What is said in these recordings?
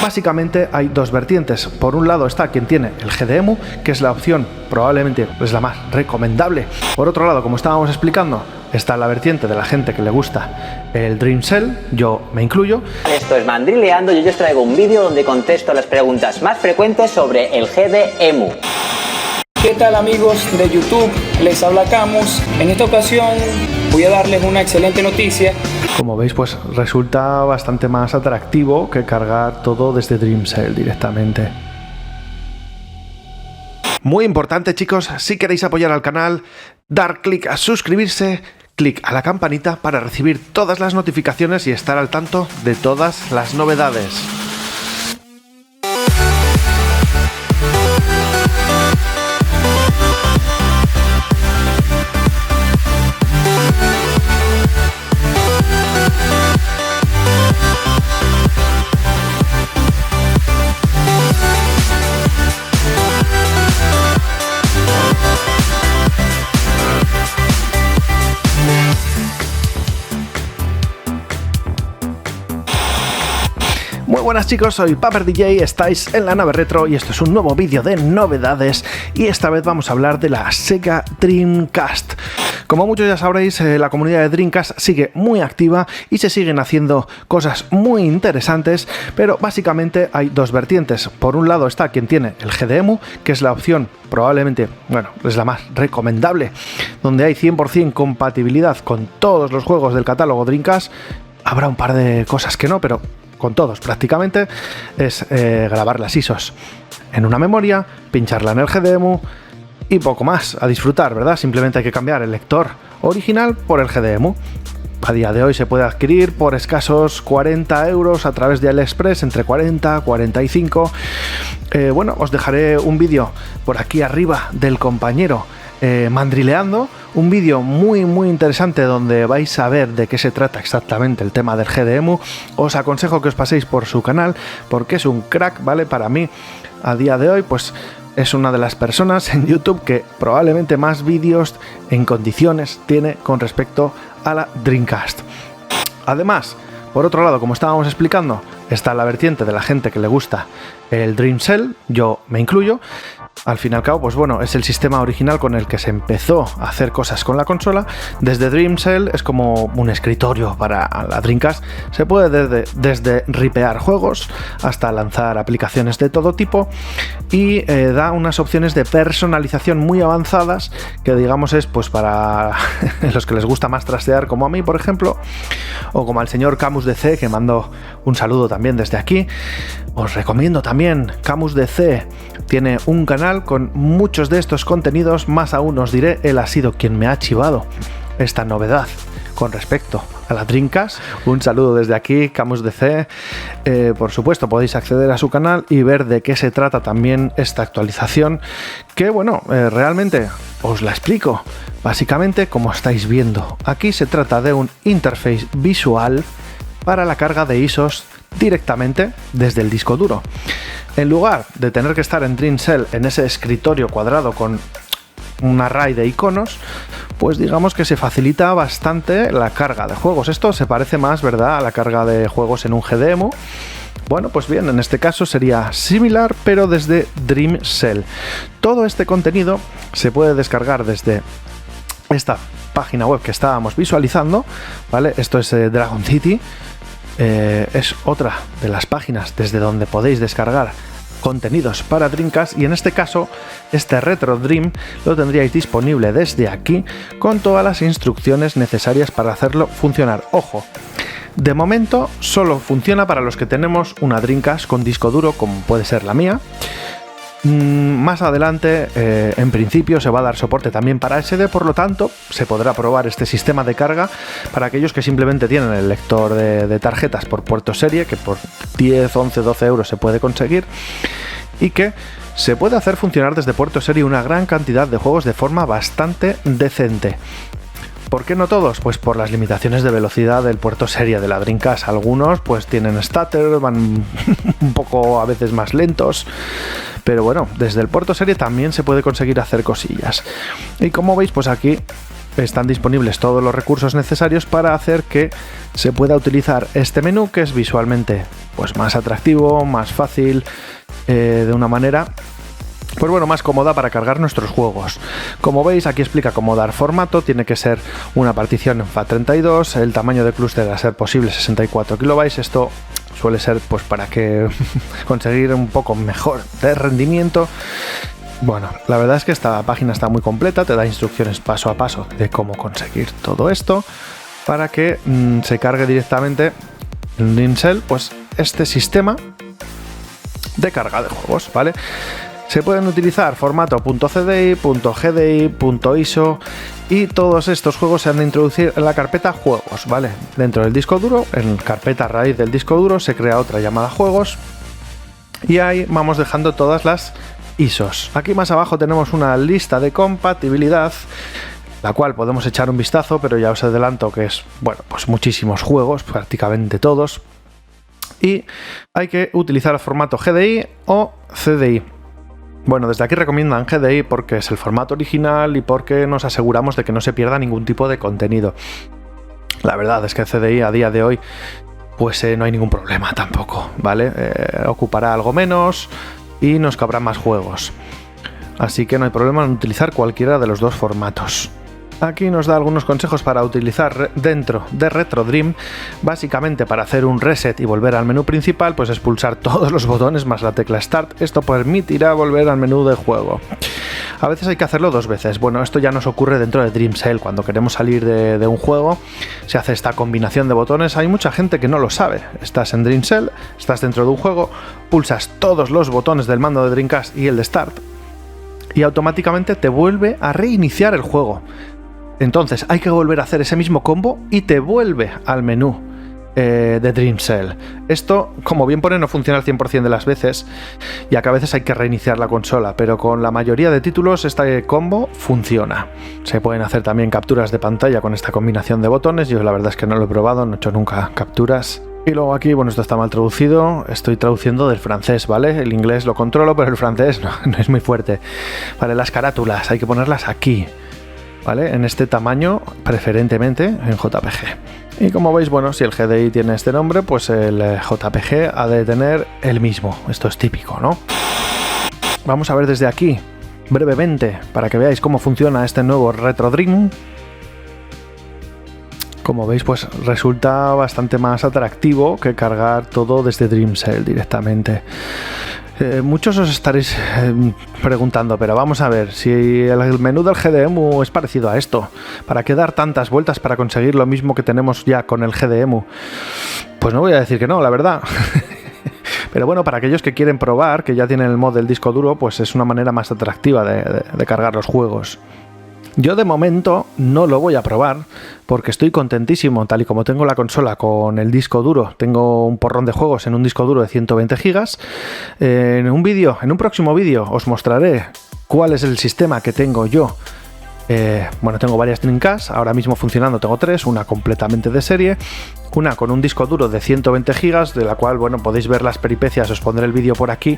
Básicamente hay dos vertientes. Por un lado está quien tiene el GDEMU, que es la opción, probablemente es la más recomendable. Por otro lado, como estábamos explicando, está la vertiente de la gente que le gusta el Dream Cell, yo me incluyo. Esto es Mandrileando y hoy os traigo un vídeo donde contesto las preguntas más frecuentes sobre el GDEMU. ¿Qué tal amigos de YouTube? Les habla Camus. En esta ocasión voy a darles una excelente noticia. Como veis, pues resulta bastante más atractivo que cargar todo desde Dream Cell directamente. Muy importante, chicos, si queréis apoyar al canal, dar clic a suscribirse, clic a la campanita para recibir todas las notificaciones y estar al tanto de todas las novedades. Muy buenas chicos, soy Paper DJ, estáis en la nave retro y esto es un nuevo vídeo de novedades y esta vez vamos a hablar de la Sega Dreamcast. Como muchos ya sabréis, la comunidad de Dreamcast sigue muy activa y se siguen haciendo cosas muy interesantes, pero básicamente hay dos vertientes. Por un lado está quien tiene el GDEMU, que es la opción probablemente, bueno, es la más recomendable, donde hay 100% compatibilidad con todos los juegos del catálogo Dreamcast. Habrá un par de cosas que no, pero con todos prácticamente, es grabar las ISOs en una memoria, pincharla en el GDEMU y poco más, a disfrutar, ¿verdad? Simplemente hay que cambiar el lector original por el GDEMU. A día de hoy se puede adquirir por escasos 40 euros a través de AliExpress, entre 40 y 45. Bueno, os dejaré un vídeo por aquí arriba del compañero Mandrileando, un vídeo muy interesante donde vais a ver de qué se trata exactamente el tema del GDEMU. Os aconsejo que os paséis por su canal porque es un crack, ¿vale? Para mí, a día de hoy, pues es una de las personas en YouTube que probablemente más vídeos en condiciones tiene con respecto a la Dreamcast. Además, por otro lado, como estábamos explicando, está la vertiente de la gente que le gusta el Dream Cell, yo me incluyo. Al fin y al cabo, pues bueno, es el sistema original con el que se empezó a hacer cosas con la consola. Desde Dream Cell es como un escritorio para la Dreamcast. Se puede desde ripear juegos hasta lanzar aplicaciones de todo tipo y da unas opciones de personalización muy avanzadas que digamos es pues para los que les gusta más trastear, como a mí por ejemplo, o como al señor Camus DC, que mando un saludo también desde aquí. Os recomiendo también, Camus DC tiene un canal con muchos de estos contenidos, más aún os diré, él ha sido quien me ha chivado esta novedad con respecto a la Dreamcast. Un saludo desde aquí, Camus DC. Por supuesto, podéis acceder a su canal y ver de qué se trata también esta actualización, que bueno, realmente os la explico. Básicamente, como estáis viendo, aquí se trata de un interface visual para la carga de ISOs directamente desde el disco duro. En lugar de tener que estar en Dream Cell en ese escritorio cuadrado con un array de iconos, pues digamos que se facilita bastante la carga de juegos. Esto se parece más, ¿verdad?, a la carga de juegos en un GDEMU. Bueno, pues bien, en este caso sería similar, pero desde Dream Cell. Todo este contenido se puede descargar desde esta página web que estábamos visualizando, ¿vale? Esto es Dragon City. Es otra de las páginas desde donde podéis descargar contenidos para Dreamcast y en este caso este Retro Dream lo tendríais disponible desde aquí con todas las instrucciones necesarias para hacerlo funcionar. Ojo, de momento solo funciona para los que tenemos una Dreamcast con disco duro como puede ser la mía. Más adelante, en principio, se va a dar soporte también para SD, por lo tanto, se podrá probar este sistema de carga para aquellos que simplemente tienen el lector de tarjetas por puerto serie, que por 10, 11, 12 euros se puede conseguir, y que se puede hacer funcionar desde puerto serie una gran cantidad de juegos de forma bastante decente. ¿Por qué no todos? Pues por las limitaciones de velocidad del puerto serie de la Dreamcast. Algunos pues tienen stutter, van un poco a veces más lentos, pero bueno, desde el puerto serie también se puede conseguir hacer cosillas. Y como veis, pues aquí están disponibles todos los recursos necesarios para hacer que se pueda utilizar este menú, que es visualmente pues más atractivo, más fácil, de una manera, pues bueno, más cómoda para cargar nuestros juegos. Como veis, aquí explica cómo dar formato. Tiene que ser una partición en FAT32, el tamaño de clúster a ser posible 64 kilobytes. Esto suele ser pues para que conseguir un poco mejor de rendimiento. Bueno, la verdad es que esta página está muy completa, te da instrucciones paso a paso de cómo conseguir todo esto para que se cargue directamente en DreamCell, pues este sistema de carga de juegos, ¿vale? Se pueden utilizar formato .cdi, .gdi, .iso, y todos estos juegos se han de introducir en la carpeta juegos, ¿vale? Dentro del disco duro, en carpeta raíz del disco duro, se crea otra llamada juegos y ahí vamos dejando todas las ISOs. Aquí más abajo tenemos una lista de compatibilidad, la cual podemos echar un vistazo, pero ya os adelanto que es, bueno, pues muchísimos juegos, prácticamente todos, y hay que utilizar el formato GDI o CDI. Bueno, desde aquí recomiendan GDI porque es el formato original y porque nos aseguramos de que no se pierda ningún tipo de contenido. La verdad es que CDI a día de hoy pues no hay ningún problema tampoco, ¿vale? Ocupará algo menos y nos cabrán más juegos. Así que no hay problema en utilizar cualquiera de los dos formatos. Aquí nos da algunos consejos para utilizar dentro de RetroDream. Básicamente, para hacer un reset y volver al menú principal, pues es pulsar todos los botones más la tecla Start. Esto permitirá volver al menú de juego. A veces hay que hacerlo dos veces. Bueno, esto ya nos ocurre dentro de DreamCell. Cuando queremos salir de un juego, se hace esta combinación de botones. Hay mucha gente que no lo sabe. Estás en DreamCell, estás dentro de un juego, pulsas todos los botones del mando de Dreamcast y el de Start, y automáticamente te vuelve a reiniciar el juego. Entonces hay que volver a hacer ese mismo combo y te vuelve al menú de DreamCell. Esto, como bien pone, no funciona al 100% de las veces, ya que a veces hay que reiniciar la consola, pero con la mayoría de títulos este combo funciona. Se pueden hacer también capturas de pantalla con esta combinación de botones. Yo la verdad es que no lo he probado, no he hecho nunca capturas. Y luego aquí, bueno, esto está mal traducido, estoy traduciendo del francés, ¿vale? El inglés lo controlo, pero el francés no es muy fuerte. Vale, las carátulas hay que ponerlas aquí, ¿vale? En este tamaño, preferentemente en JPG. Y como veis, bueno, si el GDI tiene este nombre, pues el JPG ha de tener el mismo. Esto es típico, ¿no? Vamos a ver desde aquí, brevemente, para que veáis cómo funciona este nuevo RetroDream. Como veis, pues resulta bastante más atractivo que cargar todo desde DreamCell directamente. Muchos os estaréis preguntando, pero vamos a ver, si el menú del GDEMU es parecido a esto, ¿para qué dar tantas vueltas para conseguir lo mismo que tenemos ya con el GDEMU? Pues no voy a decir que no, la verdad. Pero bueno, para aquellos que quieren probar, que ya tienen el mod del disco duro, pues es una manera más atractiva de cargar los juegos. Yo de momento no lo voy a probar porque estoy contentísimo, tal y como tengo la consola con el disco duro. Tengo un porrón de juegos en un disco duro de 120 gigas. En un próximo vídeo os mostraré cuál es el sistema que tengo yo. Bueno, tengo varias Dreamcast, ahora mismo funcionando tengo 3, una completamente de serie, una con un disco duro de 120 gigas, de la cual, bueno, podéis ver las peripecias, os pondré el vídeo por aquí.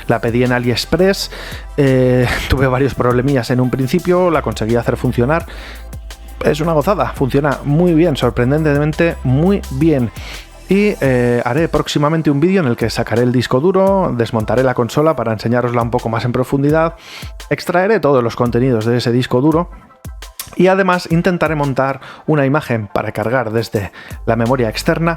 La pedí en AliExpress, tuve varios problemillas en un principio, la conseguí hacer funcionar. Es una gozada, funciona muy bien, sorprendentemente muy bien. Y haré próximamente un vídeo en el que sacaré el disco duro, desmontaré la consola para enseñárosla un poco más en profundidad, extraeré todos los contenidos de ese disco duro y además intentaré montar una imagen para cargar desde la memoria externa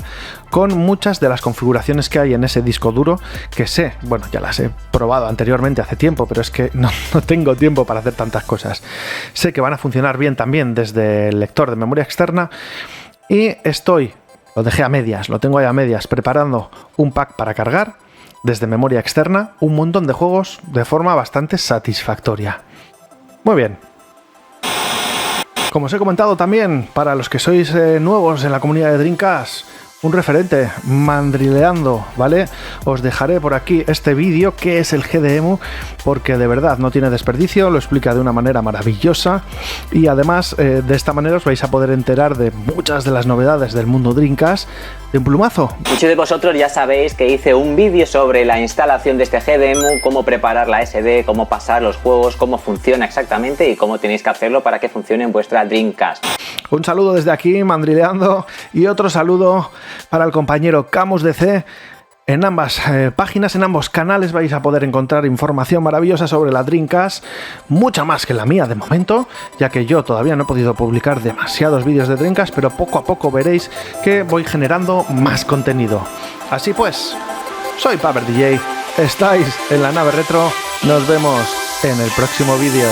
con muchas de las configuraciones que hay en ese disco duro, que sé, bueno, ya las he probado anteriormente hace tiempo, pero es que no tengo tiempo para hacer tantas cosas. Sé que van a funcionar bien también desde el lector de memoria externa y lo dejé a medias, lo tengo ahí a medias, preparando un pack para cargar desde memoria externa un montón de juegos de forma bastante satisfactoria. Muy bien. Como os he comentado también, para los que sois nuevos en la comunidad de Dreamcast, un referente, Mandrileando, ¿vale? Os dejaré por aquí este vídeo, que es el GDEMU, porque de verdad no tiene desperdicio, lo explica de una manera maravillosa y además de esta manera os vais a poder enterar de muchas de las novedades del mundo Dreamcast de un plumazo. Muchos de vosotros ya sabéis que hice un vídeo sobre la instalación de este GDEMU, cómo preparar la SD, cómo pasar los juegos, cómo funciona exactamente y cómo tenéis que hacerlo para que funcione en vuestra Dreamcast. Un saludo desde aquí, Mandrileando, y otro saludo para el compañero CamusDC En ambas páginas, en ambos canales vais a poder encontrar información maravillosa sobre la Dreamcast, mucha más que la mía de momento, ya que yo todavía no he podido publicar demasiados vídeos de Dreamcast, pero poco a poco veréis que voy generando más contenido. Así pues, soy Paper DJ, estáis en la nave retro, nos vemos en el próximo vídeo.